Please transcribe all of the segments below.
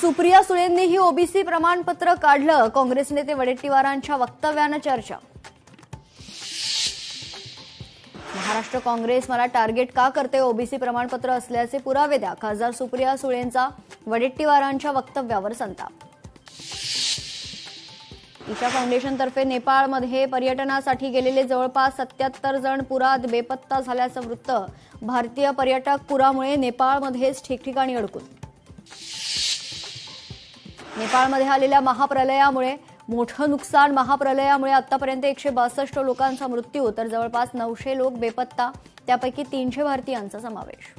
Supriya सुळेंनीही OBC प्रमाणपत्र काढलं. काँग्रेस नेते वडेट्टीवारांच्या वक्तव्यानं चर्चा. महाराष्ट्र काँग्रेस मला टार्गेट का करते? ओबीसी प्रमाणपत्र असल्याचे पुरावे द्या. खासदार सुप्रिया सुळेंचा वडेट्टीवारांच्या वक्तव्यावर संताप. ईशा फाउंडेशनतर्फे नेपाळमध्ये पर्यटनासाठी गेलेले जवळपास 77 जण पुरात बेपत्ता झाल्याचं वृत्त. भारतीय पर्यटक पुरामुळे नेपाळमध्येच ठिकठिकाणी अडकून. नेपाळमध्ये आलेल्या महाप्रलयामुळे मोठं नुकसान. महाप्रलयामुळे आतापर्यंत 162 लोकांचा मृत्यू तर जवळपास 900 लोक बेपत्ता, त्यापैकी 300 भारतीयांचा समावेश.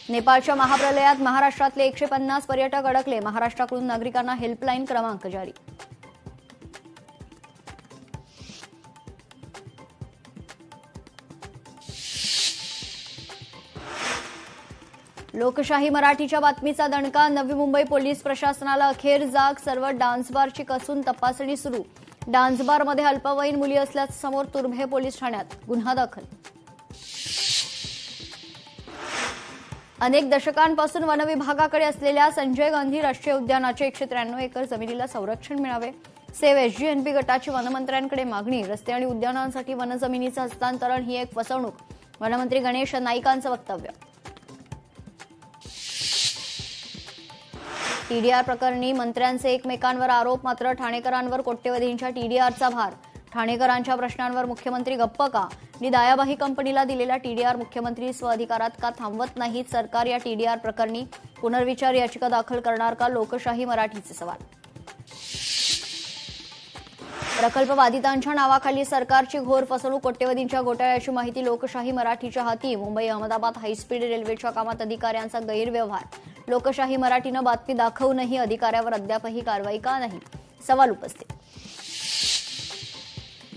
नेपाळच्या महाप्रलयात महाराष्ट्रातले 150 पर्यटक अडकले. महाराष्ट्राकडून नागरिकांना हेल्पलाईन क्रमांक जारी. लोकशाही मराठीच्या बातमीचा दणका. नवी मुंबई पोलीस प्रशासनाला अखेर जाग. सर्व डान्स बारची कसून तपासणी सुरू. डान्स बारमध्ये अल्पवयीन मुली असल्याचं समोर. तुर्भे पोलीस ठाण्यात गुन्हा दाखल. अनेक दशकांपासून वनविभागाकडे असलेल्या संजय गांधी राष्ट्रीय उद्यानाचे 193 एकर जमिनीला संरक्षण मिळावे. सेव्ह एसजीएनपी गटाची वनमंत्र्यांकडे मागणी. रस्ते आणि उद्यानांसाठी वनजमिनीचं हस्तांतरण ही एक फसवणूक. वनमंत्री गणेश नाईकांचं वक्तव्य. टीडीआर प्रकरणी मंत्र्यांचे एकमेकांवर आरोप. मात्र ठाणेकरांवर कोट्यवधींच्या टीडीआरचा भार. ठाणेकरांच्या प्रश्नांवर मुख्यमंत्री गप्प का? दायाबाही कंपनीला दिलेला टीडीआर मुख्यमंत्री स्वअधिकारात का थांबवत नाहीत? सरकार या टीडीआर प्रकरणी पुनर्विचार याचिका दाखल करणार का? लोकशाही मराठीचे सवाल. प्रकल्प बाधितांच्या नावाखाली सरकारची घोर फसवणूक. कोट्यवधींच्या घोटाळ्याची माहिती लोकशाही मराठीच्या हाती. मुंबई अहमदाबाद हायस्पीड रेल्वेच्या कामात अधिकाऱ्यांचा गैरव्यवहार. लोकशाही मराठीनं बातमी दाखवूनही अधिकाऱ्यावर अद्यापही कारवाई का नाही? सवाल उपस्थित.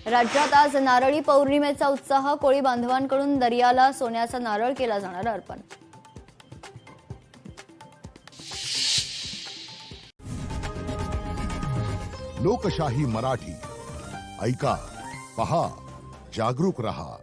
राज्यात आज नारळी पौर्णिमेचा उत्साह. कोळी बांधवांकडून दर्याला सोन्याचा नारळ केला जाणार अर्पण. लोकशाही मराठी ऐका, पहा, जागरूक रहा.